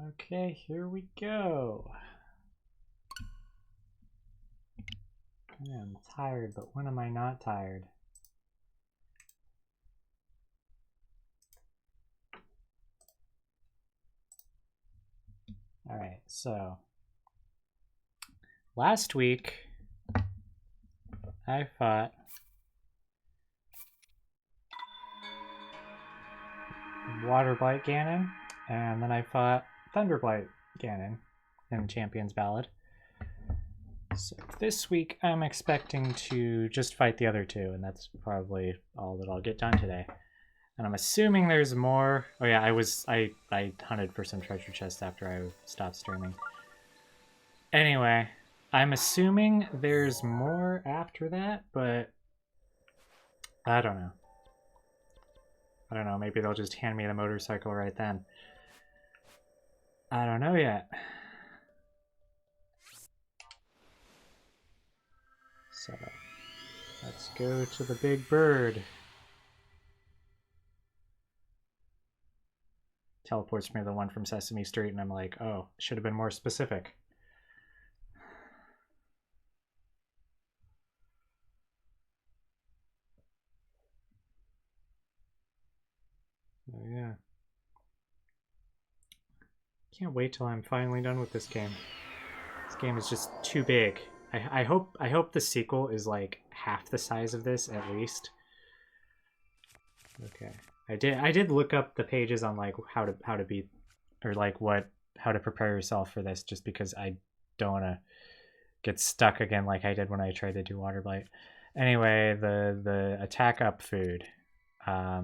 Okay, here we go. I'm tired, but when am I not tired? Alright, so last week I fought Water Blight Ganon, and then I fought Thunder Blight Ganon in Champion's Ballad. So this week I'm expecting to just fight the other two, and that's probably all that I'll get done today. And I'm assuming there's more. Oh yeah, I hunted for some treasure chests after I stopped streaming. Anyway, I'm assuming there's more after that, but I don't know. I don't know, maybe they'll just hand me the motorcycle right then. I don't know yet. So, let's go to the big bird. Teleports me to the one from Sesame Street, and I'm like, oh, should have been more specific. Oh yeah. Can't wait till I'm finally done with this game. This game is just too big. I hope the sequel is like half the size of this at least. Okay. I did look up the pages on like how to beat, or like how to prepare yourself for this, just because I don't want to get stuck again like I did when I tried to do Water Blight. Anyway, the attack up food. I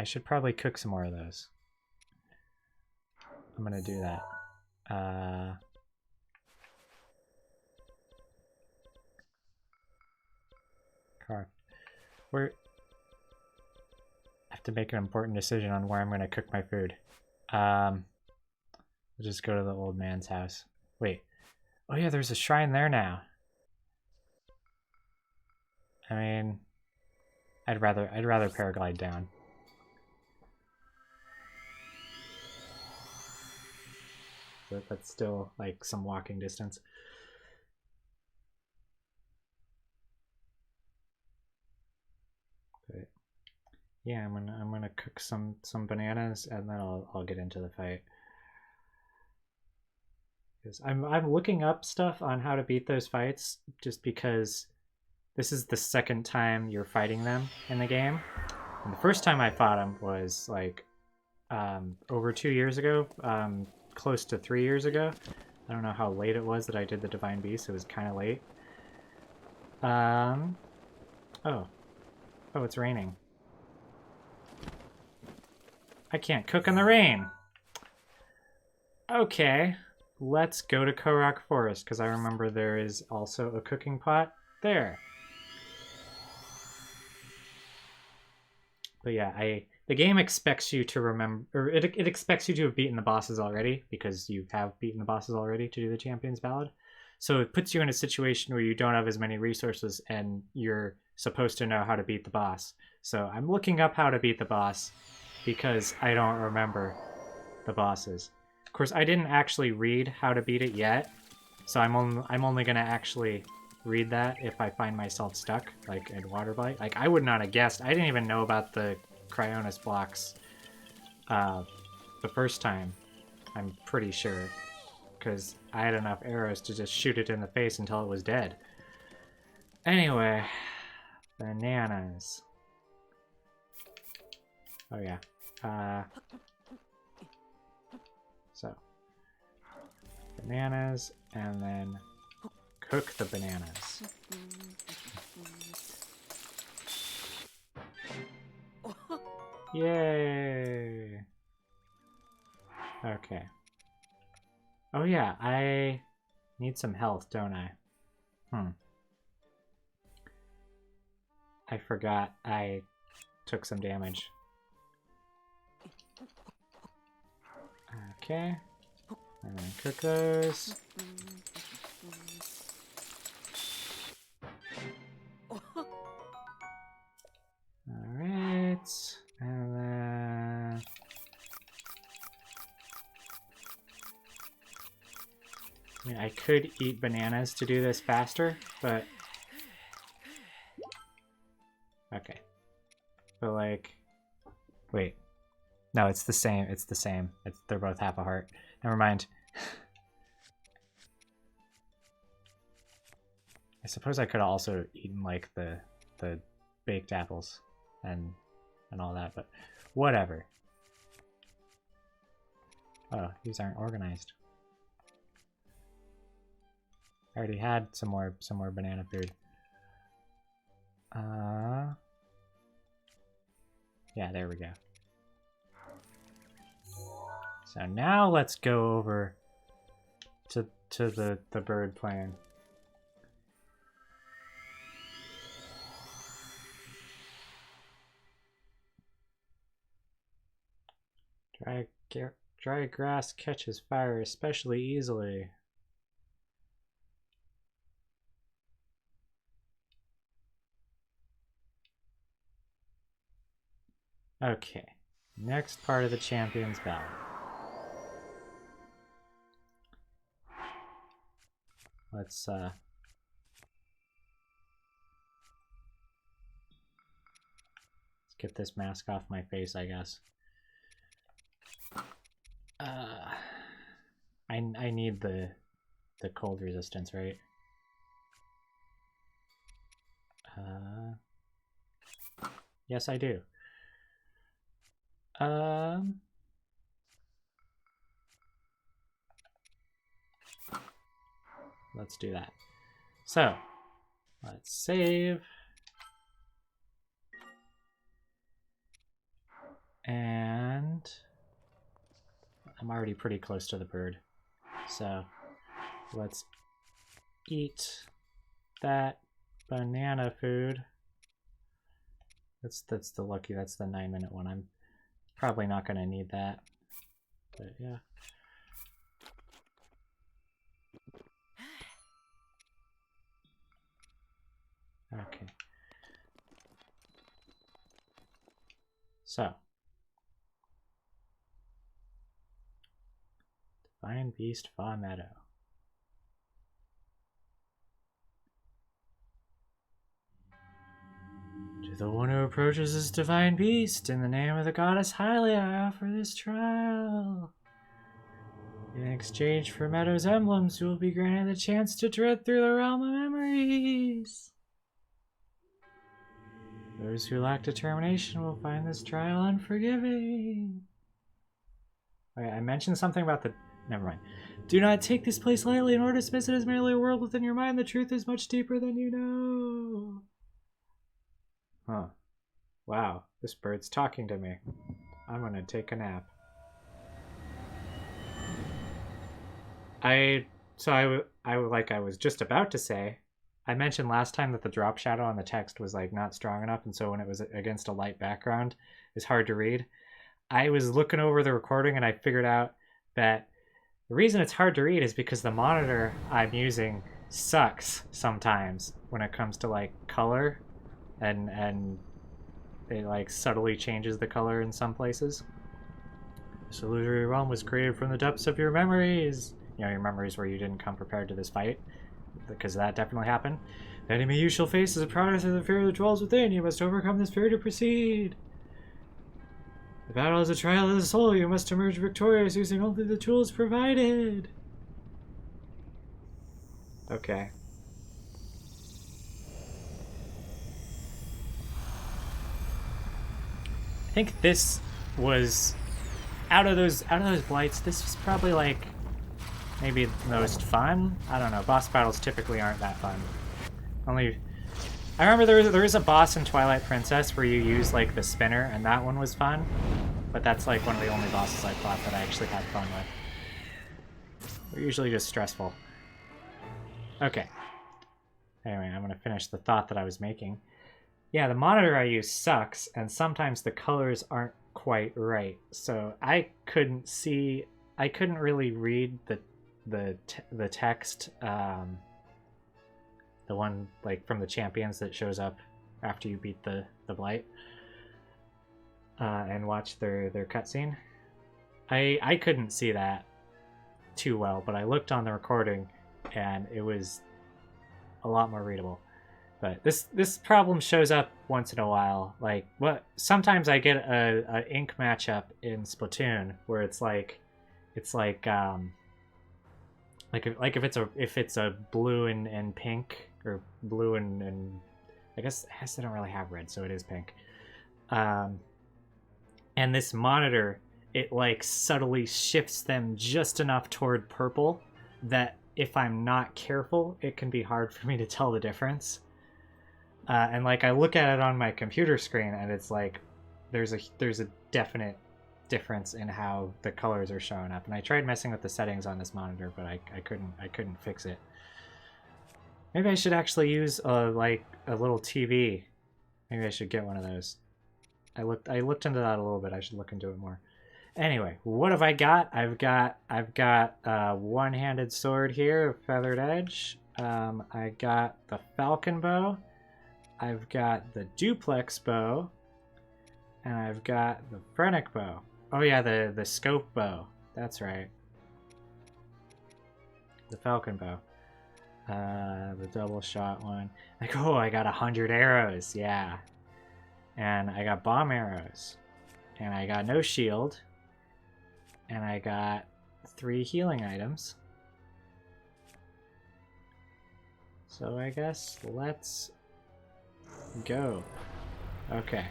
should probably cook some more of those. I'm gonna do that. Car. Where I have to make an important decision on where I'm gonna cook my food. We'll just go to the old man's house. Wait. Oh yeah, there's a shrine there now. I mean, I'd rather paraglide down. But that's still like some walking distance. But yeah, I'm gonna cook some bananas, and then I'll get into the fight. Because I'm looking up stuff on how to beat those fights, just because this is the second time you're fighting them in the game. And the first time I fought them was like over 2 years ago, close to 3 years ago. I don't know how late it was that I did the Divine Beast. It was kind of late. Oh, it's raining. I can't cook in the rain. Okay, let's go to Korok Forest, because I remember there is also a cooking pot there. But yeah, the game expects you to remember, or it expects you to have beaten the bosses already, because you have beaten the bosses already to do the Champion's Ballad. So it puts you in a situation where you don't have as many resources, and you're supposed to know how to beat the boss. So I'm looking up how to beat the boss, because I don't remember the bosses. Of course, I didn't actually read how to beat it yet, so I'm only gonna actually read that if I find myself stuck, like in Water Blight. Like, I would not have guessed. I didn't even know about the Cryonis blocks the first time, I'm pretty sure, because I had enough arrows to just shoot it in the face until it was dead. Anyway, bananas. Oh yeah. So, bananas, and then cook the bananas. Yay! Okay. Oh yeah, I need some health, don't I? I forgot I took some damage. Okay. And then cook those. Alright. And then I mean, I could eat bananas to do this faster, but... Okay. But like... Wait. No, it's the same. It's the same. They're both half a heart. Never mind. I suppose I could have also eaten like the baked apples and all that, but whatever. Oh, these aren't organized. I already had some more banana food. Yeah, there we go. So now let's go over to the bird plane. Dry grass catches fire especially easily. Okay, next part of the Champion's Ballad. Let's get this mask off my face, I guess. I need the cold resistance, right? Yes, I do. Let's do that. So, let's save. And I'm already pretty close to the bird. So, let's eat that banana food. That's the lucky, that's the 9-minute one. I'm probably not going to need that. But yeah. Okay. So. Divine Beast Fa Meadow. To the one who approaches this divine beast, in the name of the goddess Hylia, I offer this trial. In exchange for Meadow's emblems, you will be granted the chance to tread through the realm of memories. Those who lack determination will find this trial unforgiving. Okay, I mentioned something about the... Never mind. Do not take this place lightly. In order to dismiss it as merely a world within your mind, the truth is much deeper than you know. Huh. Wow, this bird's talking to me. I'm gonna take a nap. I was just about to say, I mentioned last time that the drop shadow on the text was like not strong enough, and so when it was against a light background, it's hard to read. I was looking over the recording and I figured out that the reason it's hard to read is because the monitor I'm using sucks sometimes when it comes to like color, and it like subtly changes the color in some places. This illusory realm was created from the depths of your memories. You know, your memories where you didn't come prepared to this fight, because that definitely happened. The enemy you shall face is a product of the fear that dwells within. You must overcome this fear to proceed. The battle is a trial of the soul. You must emerge victorious using only the tools provided. Okay. I think this was out of those blights, this was probably like maybe the most fun. I don't know. Boss battles typically aren't that fun. I remember there was a boss in Twilight Princess where you use like the spinner, and that one was fun. But that's like one of the only bosses I fought that I actually had fun with. They're usually just stressful. Okay. Anyway, I'm gonna finish the thought that I was making. Yeah, the monitor I use sucks, and sometimes the colors aren't quite right. So I couldn't really read the text, the one like from the champions that shows up after you beat the blight, and watch their cutscene. I couldn't see that, too well, but I looked on the recording and it was a lot more readable. But this problem shows up once in a while. Like, sometimes I get a ink matchup in Splatoon where it's like if it's a blue and pink, or blue and I guess they don't really have red, so it is pink. And this monitor, it like subtly shifts them just enough toward purple that if I'm not careful, it can be hard for me to tell the difference. And like I look at it on my computer screen, and it's like there's a definite difference in how the colors are showing up. And I tried messing with the settings on this monitor, but I couldn't fix it. Maybe I should actually use a little TV. Maybe I should get one of those. I looked into that a little bit. I should look into it more. Anyway, what have I got? I've got a one-handed sword here, feathered edge. I got the falcon bow. I've got the duplex bow, and I've got the phrenic bow. Oh yeah, the scope bow. That's right. The falcon bow. The double shot one. Like, oh, I got 100 arrows. Yeah. And I got bomb arrows. And I got no shield. And I got 3 healing items. So I guess let's go. Okay.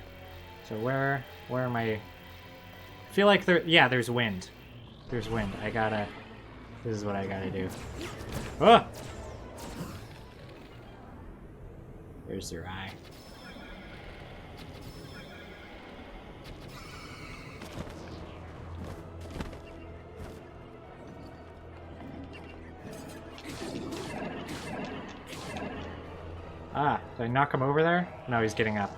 So where am I? I feel like there's wind. There's wind. This is what I gotta do. Oh! Where's your eye? Ah, did I knock him over there? No, he's getting up.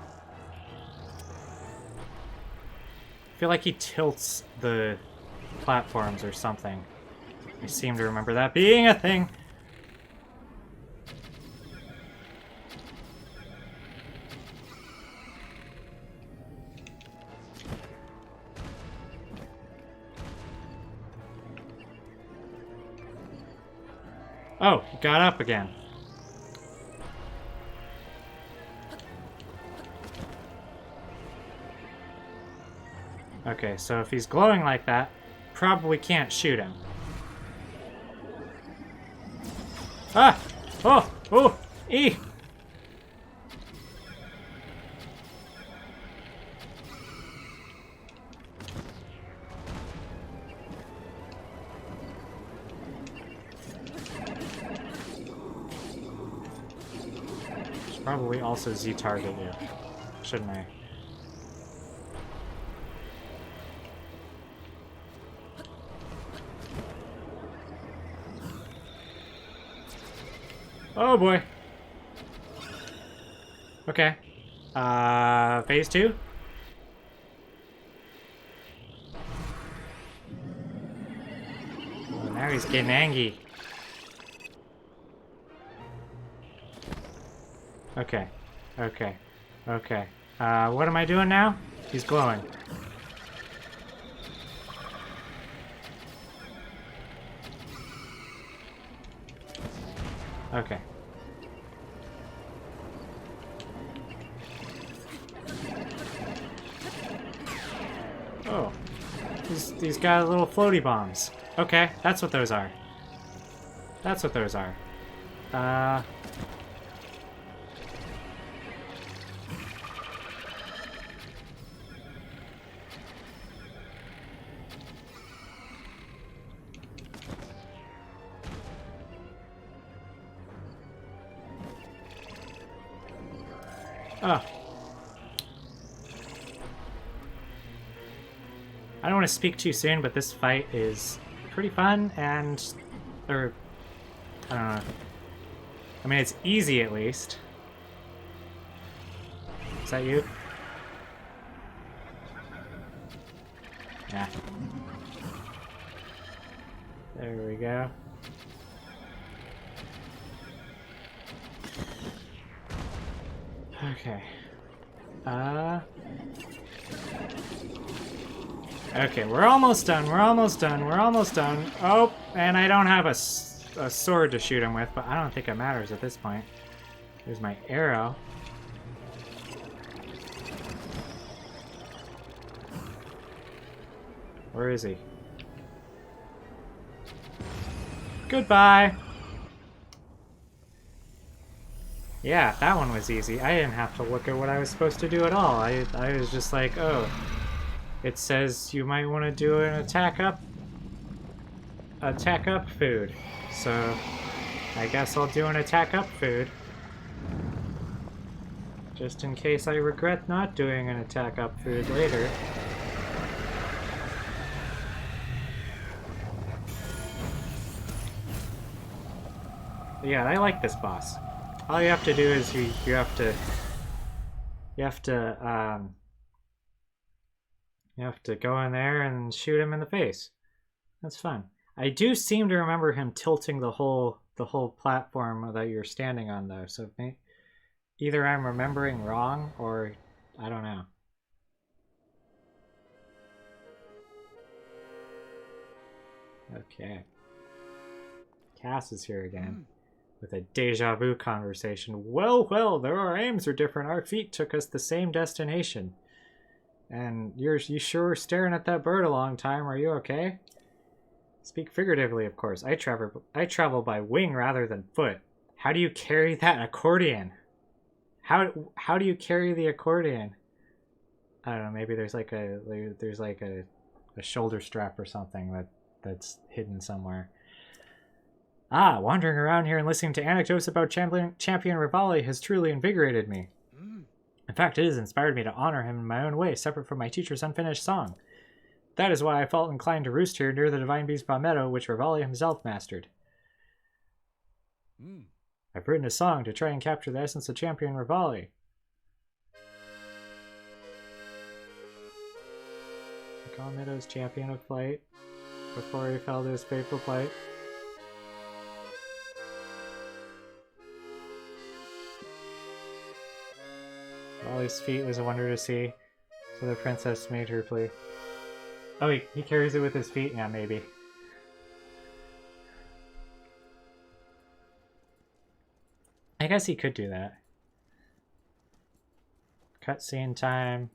I feel like he tilts the platforms or something. I seem to remember that being a thing. Oh, he got up again. Okay, so if he's glowing like that, probably can't shoot him. Ah! Oh! Oh! E! Should probably also Z-target you, shouldn't I? Oh boy. Okay. Phase 2? Oh, now he's getting angry. Okay. Okay. Okay. What am I doing now? He's glowing. Okay. Oh. He's got little floaty bombs. Okay, that's what those are. That's what those are. Oh. I don't want to speak too soon, but this fight is pretty fun and... I don't know. I mean, it's easy at least. Is that you? Yeah. There we go. Okay. Okay, we're almost done. We're almost done. We're almost done. Oh, and I don't have a sword to shoot him with, but I don't think it matters at this point. Here's my arrow. Where is he? Goodbye! Yeah, that one was easy. I didn't have to look at what I was supposed to do at all. I was just like, oh, it says you might want to do an attack up food. So I guess I'll do an attack up food. Just in case I regret not doing an attack up food later. Yeah, I like this boss. All you have to do is you have to go in there and shoot him in the face. That's fun. I do seem to remember him tilting the whole platform that you're standing on though. So either I'm remembering wrong or I don't know. Okay. Cass is here again. With a deja vu conversation. Well, though our aims are different, our feet took us the same destination. And you sure were staring at that bird a long time. Are you okay? Speak figuratively, of course. I travel by wing rather than foot. How do you carry that accordion? How do you carry the accordion? I don't know. Maybe there's like a shoulder strap or something that's hidden somewhere. Ah, wandering around here and listening to anecdotes about Champion Rivali has truly invigorated me. In fact, it has inspired me to honor him in my own way, separate from my teacher's unfinished song. That is why I felt inclined to roost here near the Divine Beast Palmetto, which Rivali himself mastered. I've written a song to try and capture the essence of Champion Rivali. Palmetto's champion of flight, before he fell to his fateful plight. Rivali's feat was a wonder to see, so the princess made her plea. Oh, he carries it with his feet? Yeah, maybe. I guess he could do that. Cutscene time.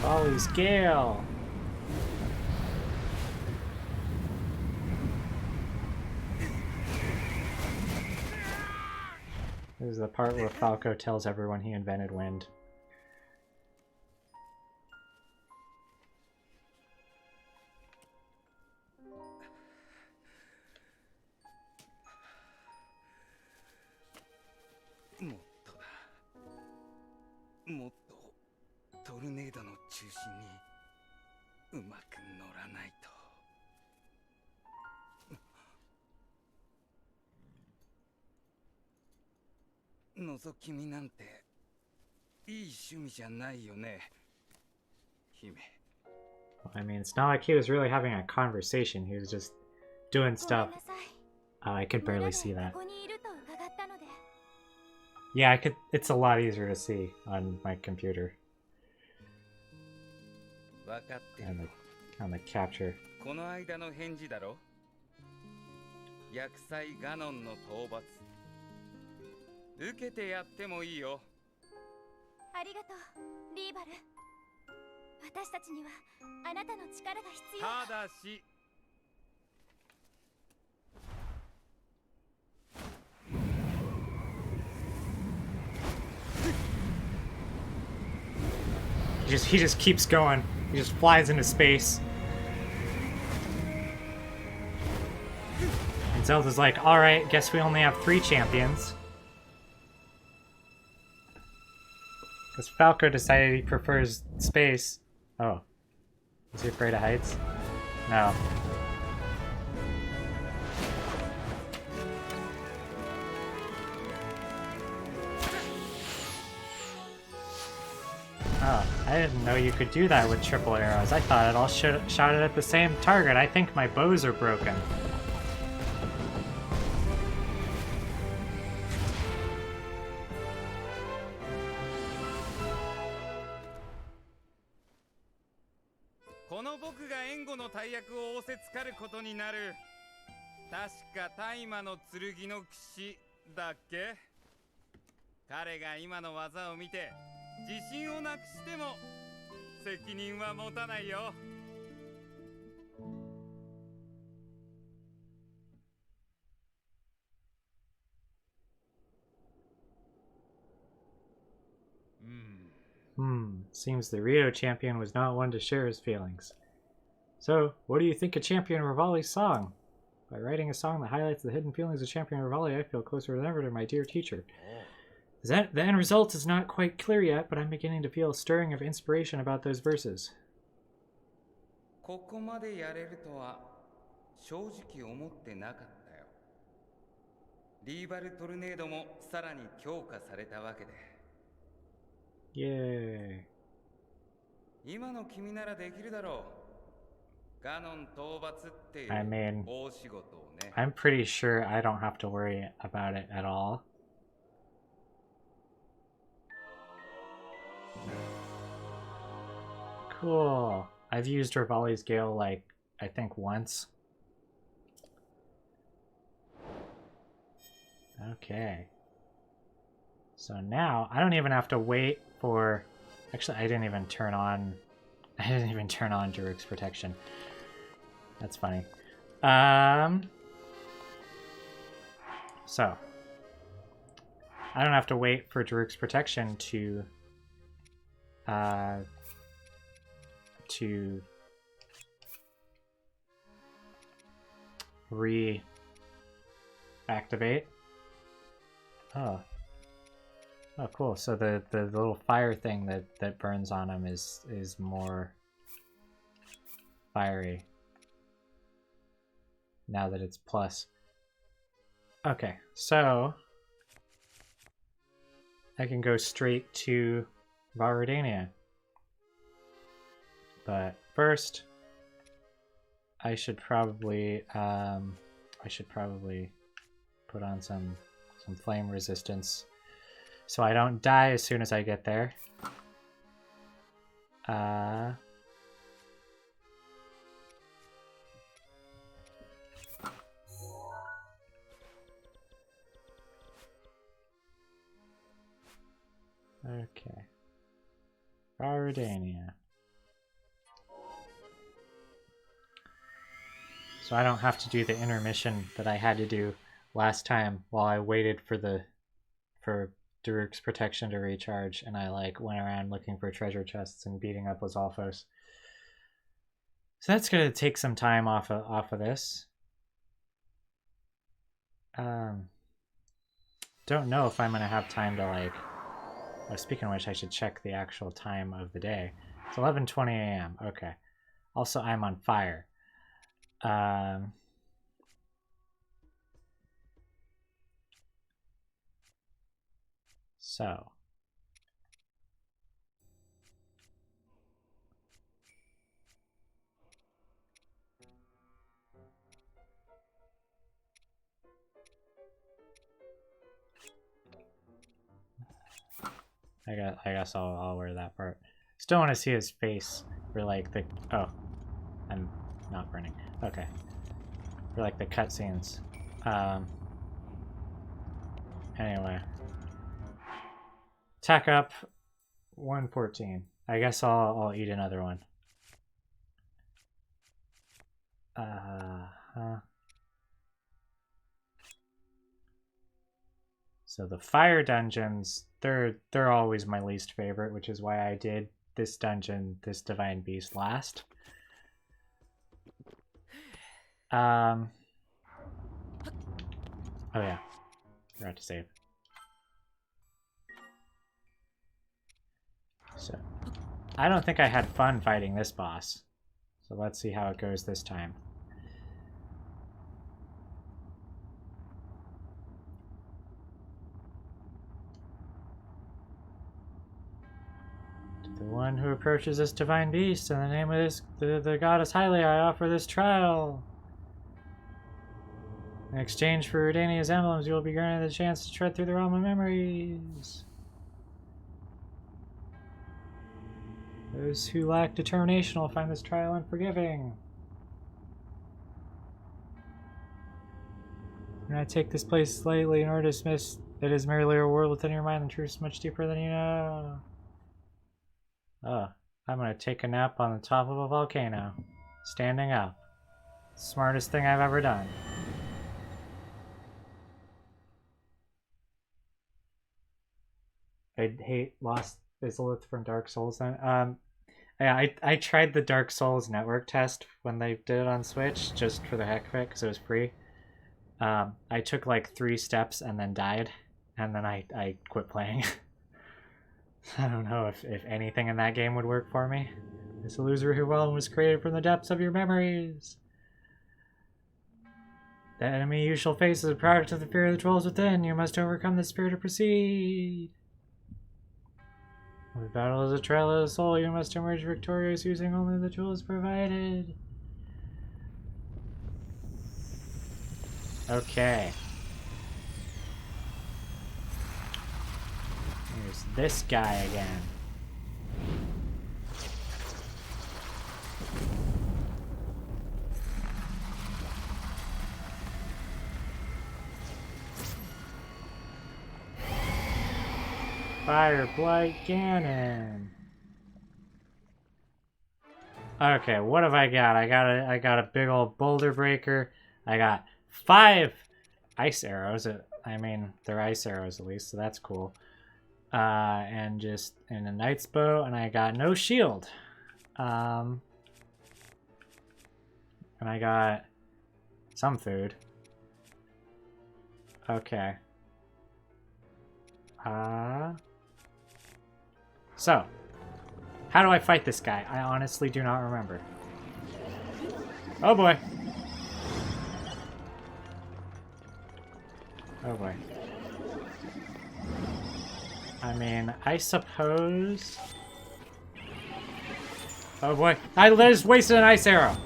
Folly's Gale! This is the part where Falco tells everyone he invented wind. I mean, it's not like he was really having a conversation, he was just doing stuff. I could barely see that. Yeah, it's a lot easier to see on my computer. On the capture. He just keeps going. He just flies into space. And Zelda's like, alright, guess we only have 3 champions. Because Falco decided he prefers space. Oh. Is he afraid of heights? No. Oh, I didn't know you could do that with triple arrows. I thought it all shot it at the same target. I think my bows are broken. Seems the Rio champion was not one to share his feelings. So, what do you think of Champion Rivali's song? By writing a song that highlights the hidden feelings of Champion Rivali, I feel closer than ever to my dear teacher. The end result is not quite clear yet, but I'm beginning to feel a stirring of inspiration about those verses. Yay. I mean, I'm pretty sure I don't have to worry about it at all. Cool. I've used Rivali's Gale, like, I think once. Okay. So now, I don't even have to wait for... Actually, I didn't even turn on Daruk's Protection. That's funny. So, I don't have to wait for Daruk's Protection to reactivate. Oh, cool. So the little fire thing that burns on him is more fiery now that it's plus. Okay, so I can go straight to Varudania. But first, I should probably put on some flame resistance so I don't die as soon as I get there. Okay. Varudania. So I don't have to do the intermission that I had to do last time while I waited for Daruk's Protection to recharge, and I like went around looking for treasure chests and beating up Lizalfos. So that's gonna take some time off of this. Don't know if I'm gonna have time to like. Oh, speaking of which, I should check the actual time of the day. It's 11:20 a.m. Okay. Also, I'm on fire. So. I guess I'll wear that part. Still want to see his face for like the... Oh. I'm not burning. Okay. For like the cutscenes. Anyway. Attack up 114. I guess I'll eat another one. So the fire dungeons, they're always my least favorite, which is why I did this dungeon, this Divine Beast, last. Oh yeah, forgot to save. So, I don't think I had fun fighting this boss. So let's see how it goes this time. To the one Anyone who approaches this divine beast in the name of the goddess Hylia, I offer this trial. In exchange for Redania's emblems, you will be granted the chance to tread through the realm of memories. Those who lack determination will find this trial unforgiving. Do not take this place lightly nor dismiss it is merely a world within your mind. The truth is much deeper than you know. Oh, I'm gonna take a nap on the top of a volcano. Standing up. Smartest thing I've ever done. I hate Lost Izalith from Dark Souls then. Yeah, I tried the Dark Souls network test when they did it on Switch, just for the heck of it, because it was free. I took like 3 steps and then died, and then I quit playing. I don't know if anything in that game would work for me. This illusory realm was created from the depths of your memories. The enemy you shall face is a product of the fear of the trolls within. You must overcome the spirit to proceed. The battle is a trial of the soul. You must emerge victorious using only the tools provided. Okay. Here's this guy again. Fire Blight Cannon. Okay, what have I got? I got a big old boulder breaker. I got 5 ice arrows. I mean, they're ice arrows at least, so that's cool. And a knight's bow, and I got no shield. And I got some food. Okay. So, how do I fight this guy? I honestly do not remember. Oh boy. Oh boy. I mean, I suppose... Oh boy. I just wasted an ice arrow!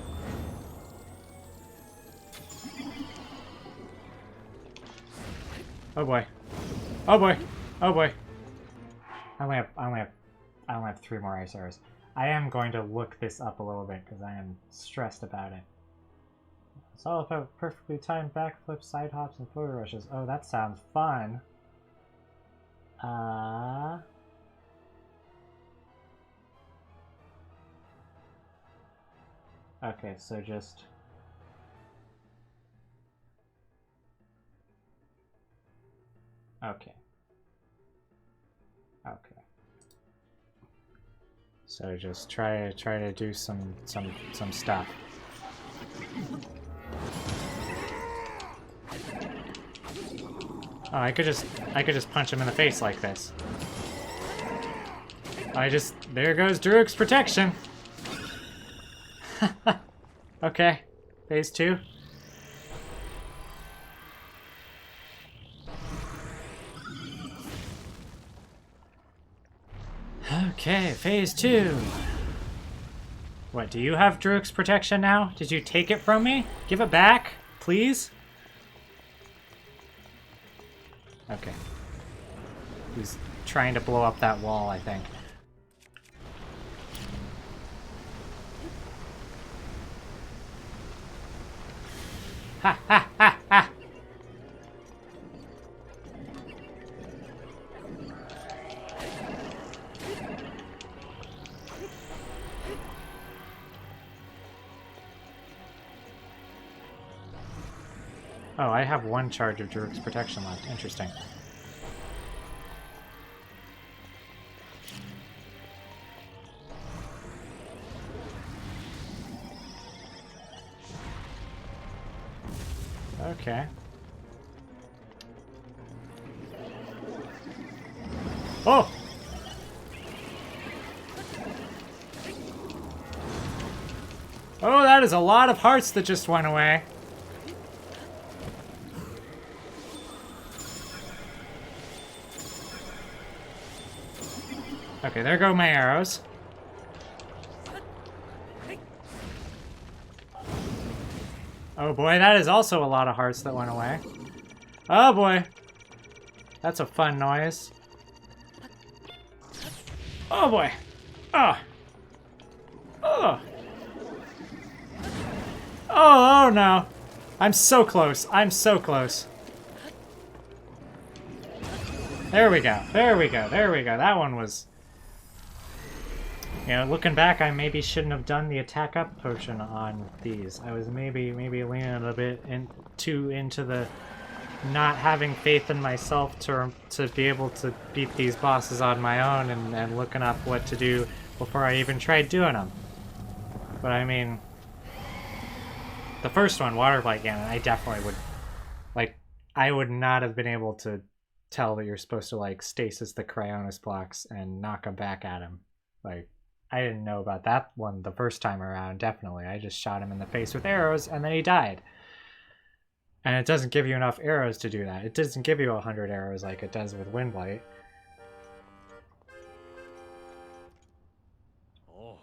Oh boy. Oh boy. Oh boy. I only have 3 more ice arrows. I am going to look this up a little bit because I am stressed about it. It's all about perfectly timed backflips, side hops, and photo rushes. Oh, that sounds fun. Okay, so just... Okay. Okay. So just try to do some stuff. Oh, I could just punch him in the face like this. There goes Druk's protection. Okay, phase 2. Okay, phase 2. What, do you have Druk's protection now? Did you take it from me? Give it back, please? Okay. He's trying to blow up that wall, I think. Ha ha ha ha! Oh, I have 1 charge of Druk's protection left. Interesting. Okay. Oh! Oh, that is a lot of hearts that just went away. Okay, there go my arrows. Oh boy, that is also a lot of hearts that went away. Oh boy. That's a fun noise. Oh boy. Oh. Oh. Oh, oh no. I'm so close. I'm so close. There we go. There we go. There we go. That one was... You know, looking back, I maybe shouldn't have done the attack up potion on these. I was maybe leaning a bit too into the not having faith in myself to be able to beat these bosses on my own and looking up what to do before I even tried doing them. But I mean, the first one, Water Blight Ganon, I definitely would, like, I would not have been able to tell that you're supposed to, like, stasis the Cryonis blocks and knock them back at him. Like, I didn't know about that one the first time around, definitely. I just shot him in the face with arrows, and then he died. And it doesn't give you enough arrows to do that. It doesn't give you 100 arrows like it does with Windblight. Oh.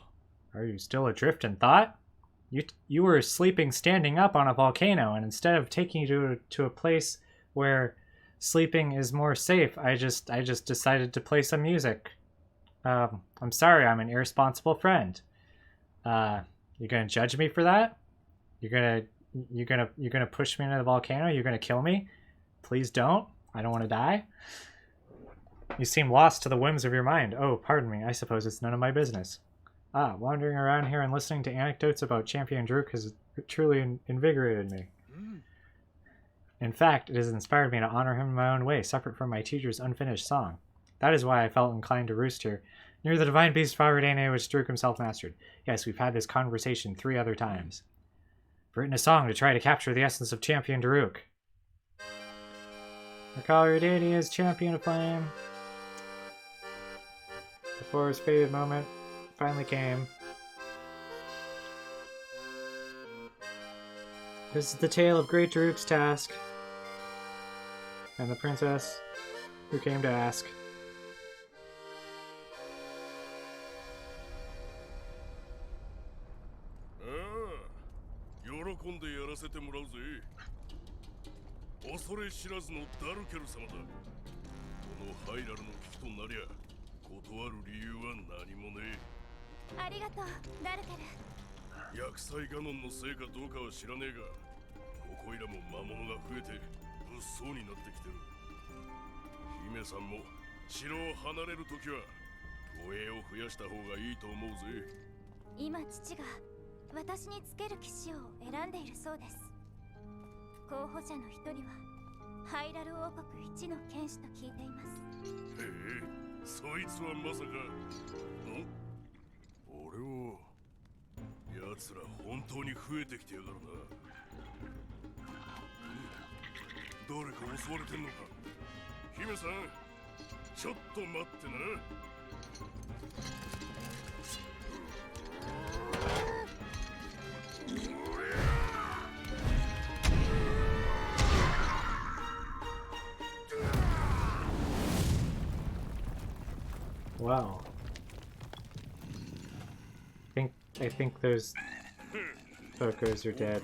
Are you still adrift in thought? You were sleeping standing up on a volcano, and instead of taking you to a place where sleeping is more safe, I just decided to play some music. I'm sorry, I'm an irresponsible friend. You're gonna judge me for that? You're gonna push me into the volcano? You're gonna kill me? Please don't. I don't want to die. You seem lost to the whims of your mind. Oh, pardon me. I suppose it's none of my business. Ah, wandering around here and listening to anecdotes about Champion Druk has truly invigorated me. In fact, it has inspired me to honor him in my own way, separate from my teacher's unfinished song. That is why I felt inclined to roost here, near the divine beast of Aridane, which Druk himself mastered. Yes, we've had this conversation 3 other times. I've written a song to try to capture the essence of Champion Druk. Recall your deity as Champion of Flame. Before his fated moment finally came. This is the tale of Great Druk's task, and the princess who came to ask. Wow. I think those Focos are dead.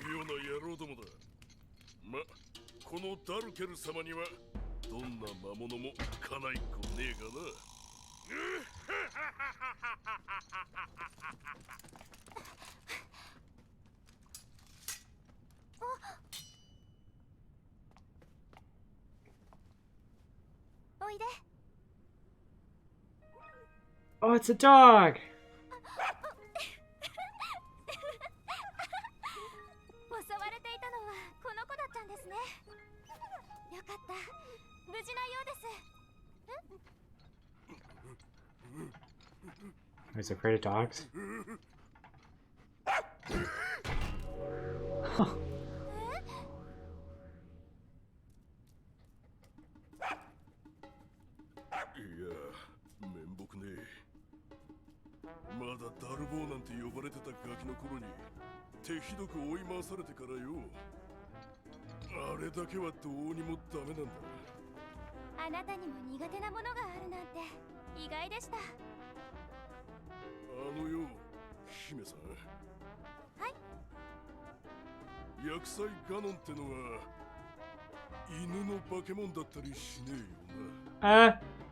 Oh, it's a dog! He's afraid of dogs?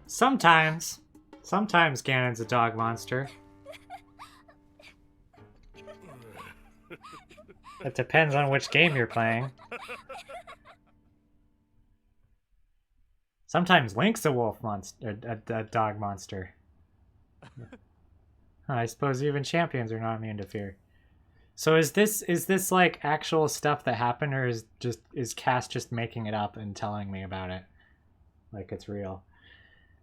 Sometimes. Sometimes Ganon's a dog monster. It depends on which game you're playing. Sometimes Link's a wolf monster, a dog monster. I suppose even champions are not immune to fear. So is this like actual stuff that happened, or is Cass just making it up and telling me about it? Like it's real.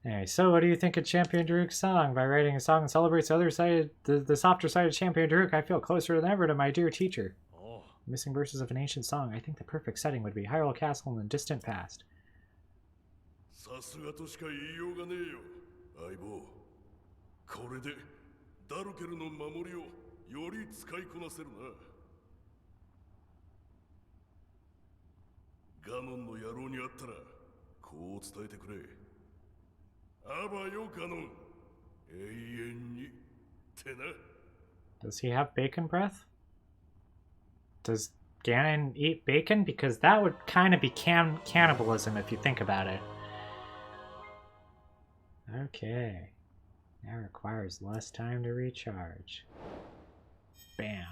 Anyway, so what do you think of Champion Daruk's song? By writing a song that celebrates the softer side of Champion Daruk, I feel closer than ever to my dear teacher. Missing verses of an ancient song. I think the perfect setting would be Hyrule Castle in the distant past. Does he have bacon breath? Does Ganon eat bacon? Because that would kind of be cannibalism if you think about it. Okay. Now requires less time to recharge. Bam.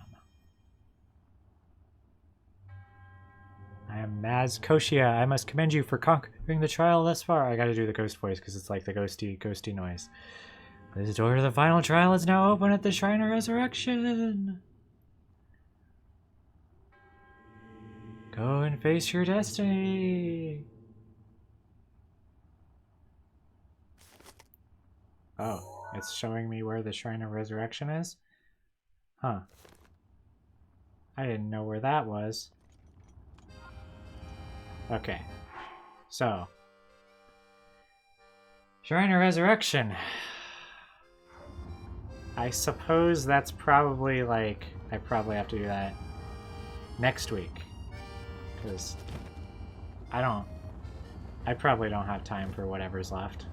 I am Maz Koshia. I must commend you for conquering the trial thus far. I gotta do the ghost voice because it's like the ghosty noise. This door to the final trial is now open at the Shrine of Resurrection. Go and face your destiny. Oh, it's showing me where the Shrine of Resurrection is? Huh. I didn't know where that was. Okay. So. Shrine of Resurrection. I suppose that's probably like... I probably have to do that next week. Because I probably don't have time for whatever's left.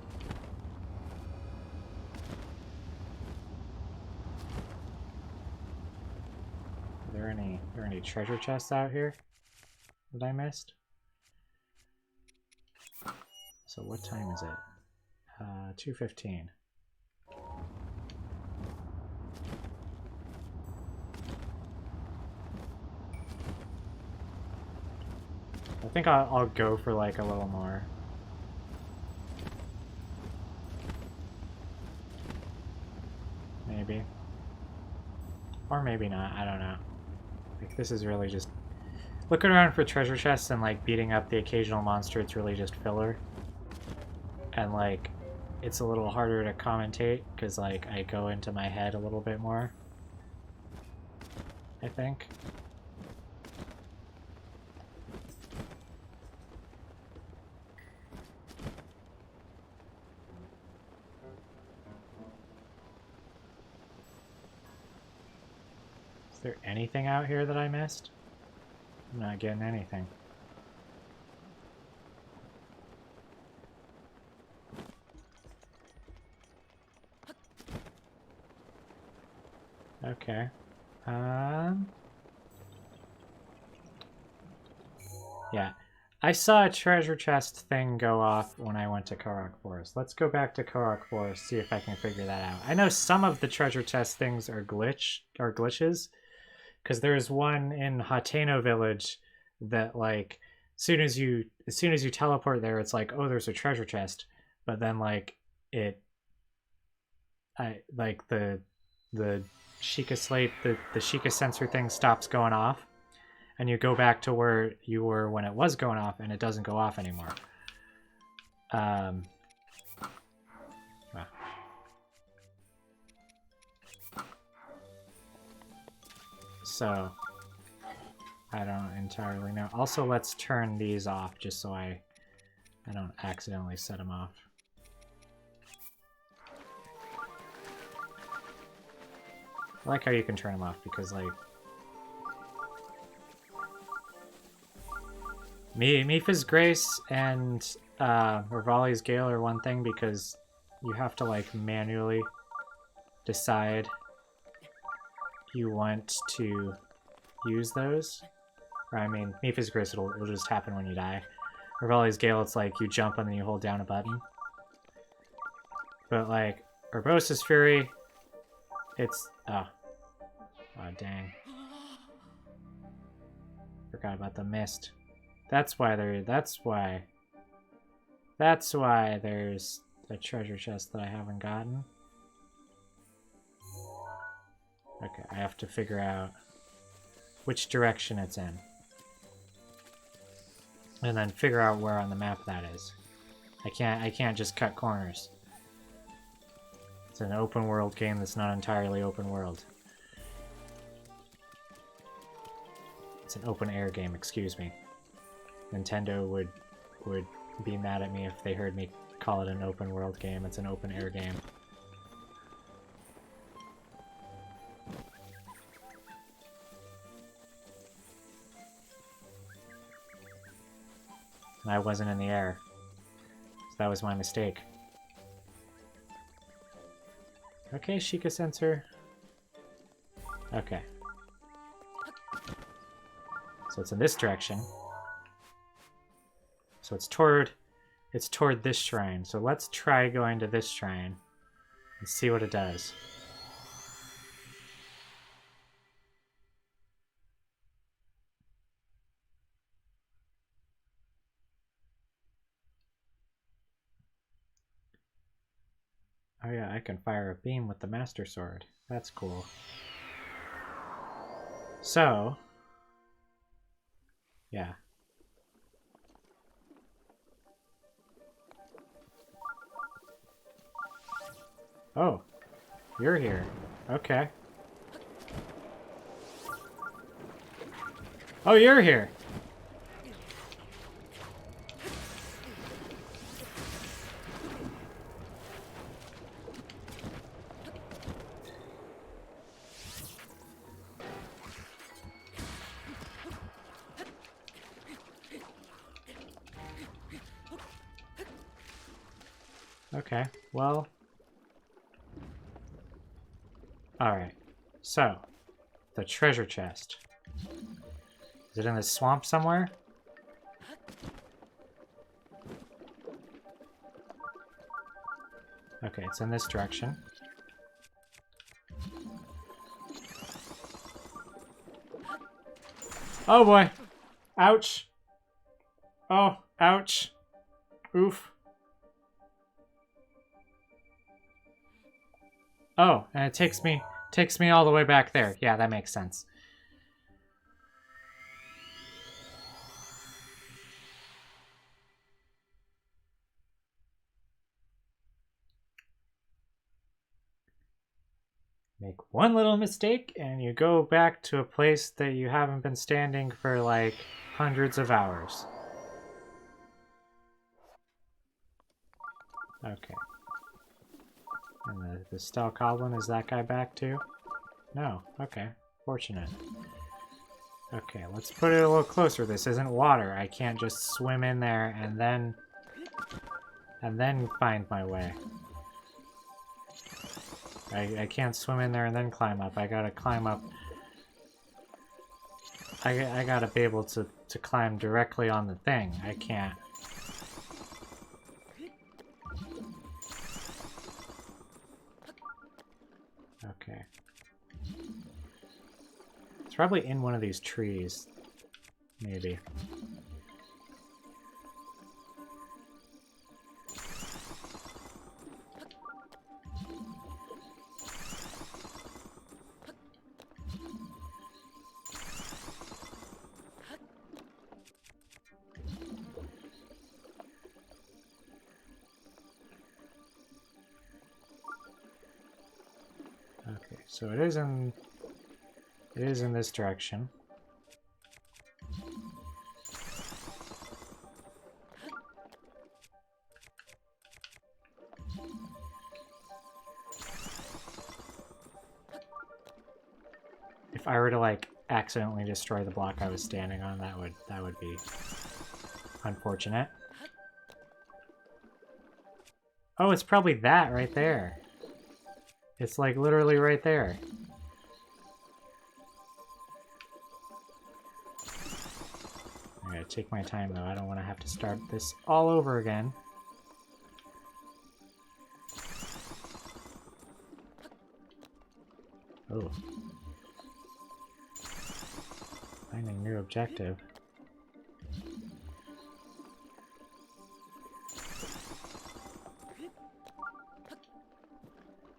Are there any treasure chests out here that I missed? So what time is it? 2:15. I think I'll go for like a little more. Maybe. Or maybe not, I don't know. Like this is really just... Looking around for treasure chests and like beating up the occasional monster, it's really just filler. And like, it's a little harder to commentate because like I go into my head a little bit more. I think. Is there anything out here that I missed? I'm not getting anything. Okay. Yeah. I saw a treasure chest thing go off when I went to Korok Forest. Let's go back to Korok Forest, see if I can figure that out. I know some of the treasure chest things are glitches. Because there's one in Hateno Village that like as soon as you teleport there, it's like, oh, there's a treasure chest, but then like the Sheikah slate, the Sheikah sensor thing stops going off, and you go back to where you were when it was going off, and it doesn't go off anymore. So, I don't entirely know. Also, let's turn these off just so I don't accidentally set them off. I like how you can turn them off because, like, Mipha's Grace and Rivali's Gale are one thing because you have to, like, manually decide you want to use those. Or I mean, Mipha's Grist, it'll just happen when you die. Revali's Gale, it's like you jump and then you hold down a button. But like, Urbosa's Fury, it's... Oh. Oh, dang. Forgot about the mist. That's why there's a treasure chest that I haven't gotten. Okay, I have to figure out which direction it's in. And then figure out where on the map that is. I can't just cut corners. It's an open world game that's not entirely open world. It's an open air game, excuse me. Nintendo would be mad at me if they heard me call it an open world game. It's an open air game. And I wasn't in the air. So that was my mistake. Okay, Sheikah sensor. Okay. So it's in this direction. So it's toward this shrine. So let's try going to this shrine and see what it does. Oh yeah, I can fire a beam with the Master Sword. That's cool. So, yeah. Oh, you're here. Okay. Oh, you're here. Okay, well... Alright, so, the treasure chest. Is it in the swamp somewhere? Okay, it's in this direction. Oh boy! Ouch! Oh, ouch! Oof. Oh, and it takes me all the way back there. Yeah, that makes sense. Make one little mistake and you go back to a place that you haven't been standing for like hundreds of hours. Okay. And the Stealth Goblin, is that guy back too? No. Okay. Fortunate. Okay, let's put it a little closer. This isn't water. I can't just swim in there and then find my way. I can't swim in there and then climb up. I gotta climb up. I gotta be able to climb directly on the thing. I can't. Okay. It's probably in one of these trees. Maybe. Okay, so it is in this direction. If I were to like accidentally destroy the block I was standing on, that would be unfortunate. Oh, it's probably that right there. It's like literally right there. gotta take my time though. I don't want to have to start this all over again. Oh. Finding new objective.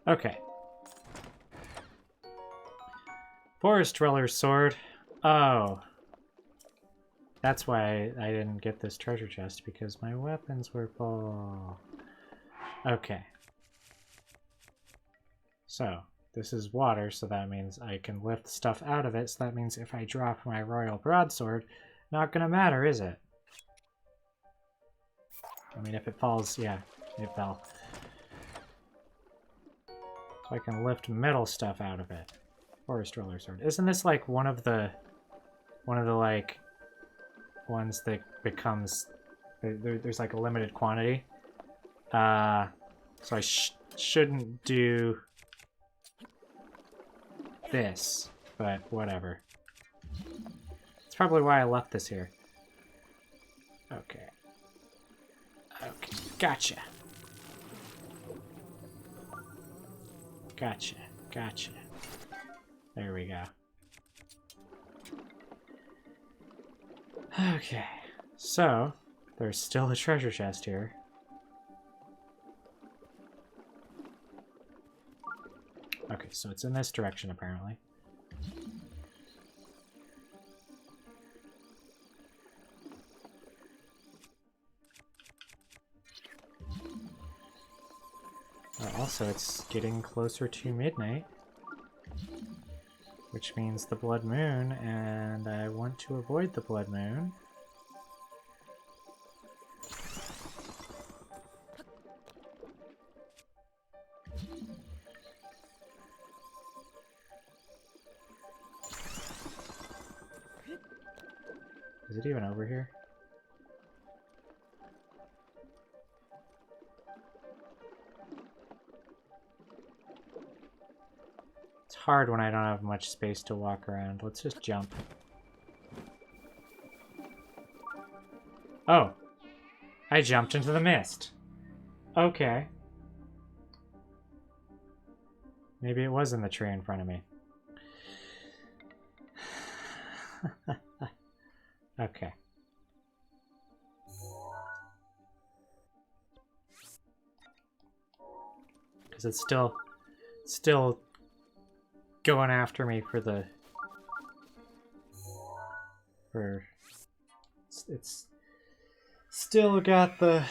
Okay. Forest Dweller's Sword. Oh. That's why I didn't get this treasure chest, because my weapons were full. Okay. So, this is water, so that means I can lift stuff out of it, so that means if I drop my Royal Broadsword, not gonna matter, is it? I mean, if it falls, yeah, it fell. So I can lift metal stuff out of it. Forest Dweller Sword. Isn't this like one of the like ones that becomes there's like a limited quantity? So I shouldn't do this, but whatever. That's probably why I left this here. Okay. Okay, gotcha. Gotcha, gotcha. There we go. Okay, so there's still a treasure chest here. Okay, so it's in this direction apparently. Also, it's getting closer to midnight, which means the blood moon, and I want to avoid the blood moon. Is it even over here? It's hard when I don't have much space to walk around. Let's just jump. Oh! I jumped into the mist. Okay. Maybe it was in the tree in front of me. Okay. Because it's still going after me for the... It's still got the...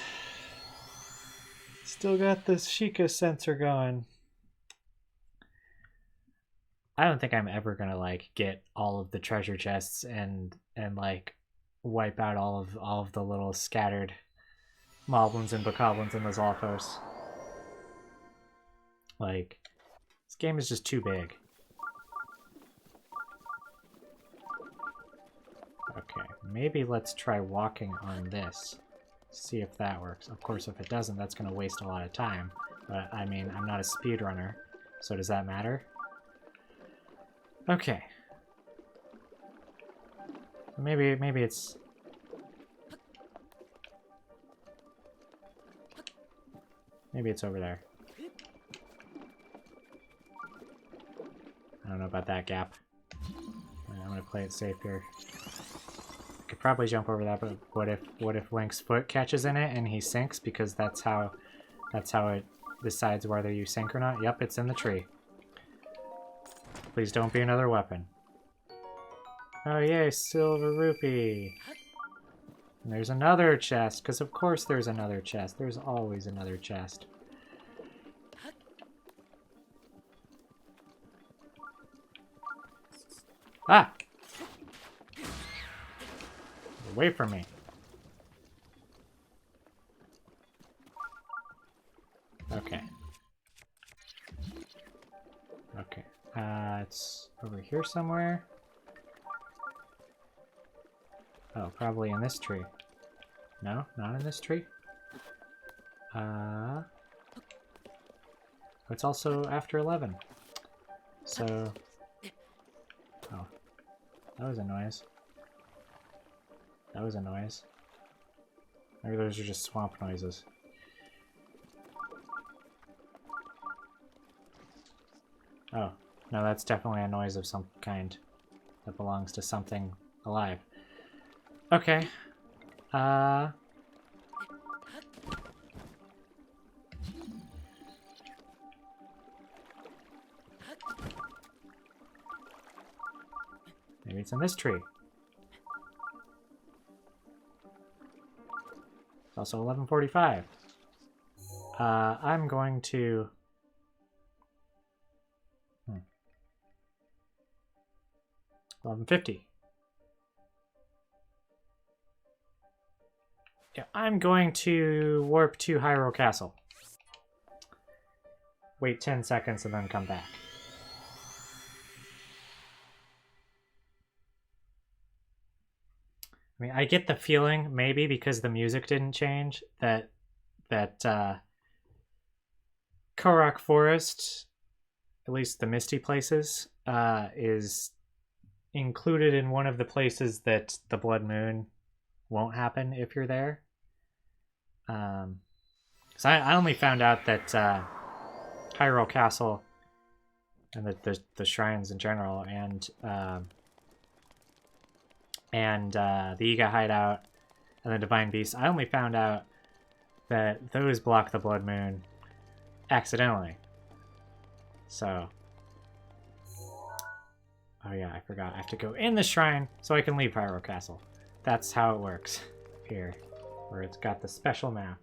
Still got this Sheikah sensor going. I don't think I'm ever gonna like get all of the treasure chests and like wipe out all of the little scattered moblins and bokoblins in the Zolfos. Like, this game is just too big. Okay, maybe let's try walking on this. See if that works. Of course, if it doesn't, that's gonna waste a lot of time. But I mean, I'm not a speedrunner, so does that matter? Okay. Maybe it's... Maybe it's over there. I don't know about that gap. I'm gonna play it safe here. I could probably jump over that, but what if Link's foot catches in it and he sinks, because that's how it decides whether you sink or not? Yep, it's in the tree. Please don't be another weapon. Oh yay, silver rupee! And there's another chest, because of course there's another chest. There's always another chest. Ah! Away from me. Okay. Okay. It's over here somewhere. Oh, probably in this tree. No, not in this tree. It's also after 11. So... Oh. That was a noise. That was a noise. Maybe those are just swamp noises. Oh, no, that's definitely a noise of some kind that belongs to something alive. Okay. Maybe it's in this tree. It's also 11:45. I'm going to... 11:50. Yeah, I'm going to warp to Hyrule Castle. Wait 10 seconds and then come back. I mean, I get the feeling, maybe because the music didn't change, that Korok Forest, at least the Misty Places, is included in one of the places that the Blood Moon won't happen if you're there. So I only found out that Hyrule Castle and the shrines in general and the Iga Hideout and the Divine Beast, I only found out that those block the Blood Moon accidentally. So, oh yeah, I forgot. I have to go in the shrine so I can leave Hyrule Castle. That's how it works here, where it's got the special map.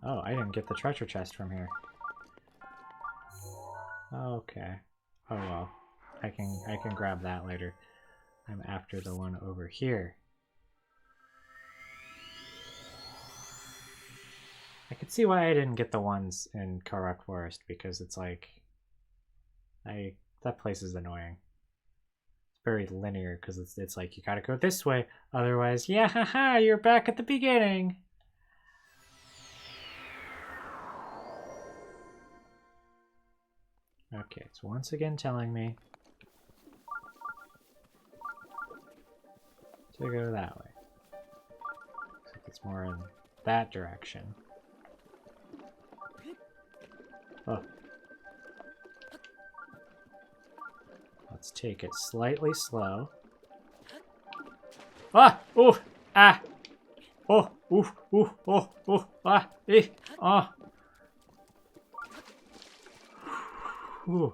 Oh, I didn't get the treasure chest from here. Okay. Oh well. I can grab that later. I'm after the one over here. I could see why I didn't get the ones in Korok Forest, because it's like that place is annoying. It's very linear because it's like you gotta go this way, otherwise, yeah, haha, you're back at the beginning. Okay, it's once again telling me to go that way. Except it's more in that direction. Oh. Let's take it slightly slow. Ah! Ooh! Ah! Oh! Ooh! Ooh! Oh! Oh! Ah! Eh! Ah! Ooh.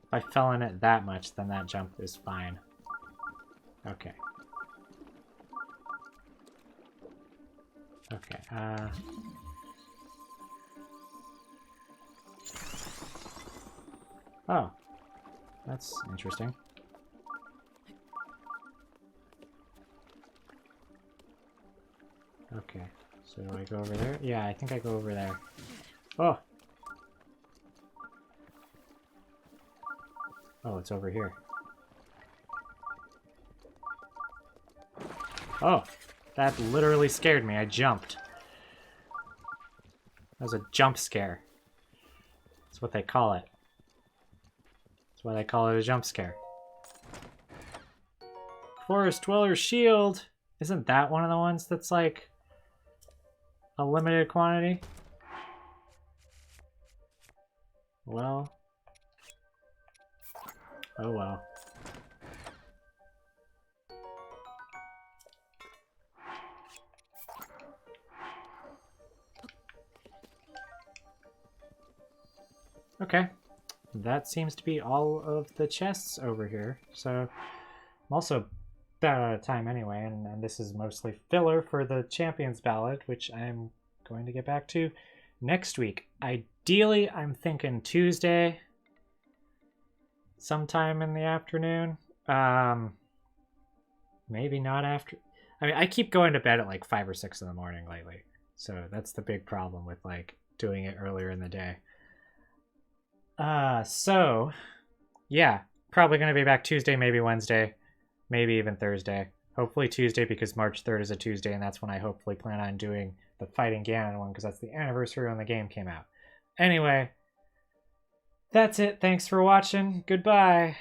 If I fell in it that much, then that jump is fine. Okay. Okay, oh. That's interesting. Okay, so do I go over there? Yeah, I think I go over there. Oh! Oh, it's over here. Oh! That literally scared me. I jumped. That was a jump scare. That's what they call it. That's why they call it a jump scare. Forest Dweller's Shield! Isn't that one of the ones that's like a limited quantity? Well. Oh well. Okay. That seems to be all of the chests over here. So I'm also about out of time anyway, and this is mostly filler for the Champions Ballad, which I'm going to get back to next week. Ideally, I'm thinking Tuesday, sometime in the afternoon. Maybe not after. I mean, I keep going to bed at like 5 or 6 in the morning lately, so that's the big problem with like doing it earlier in the day. So yeah, probably gonna be back Tuesday, maybe Wednesday, maybe even Thursday. Hopefully Tuesday, because March 3rd is a Tuesday, and that's when I hopefully plan on doing the Fighting Ganon one, because that's the anniversary when the game came out. Anyway, that's it. Thanks for watching. Goodbye.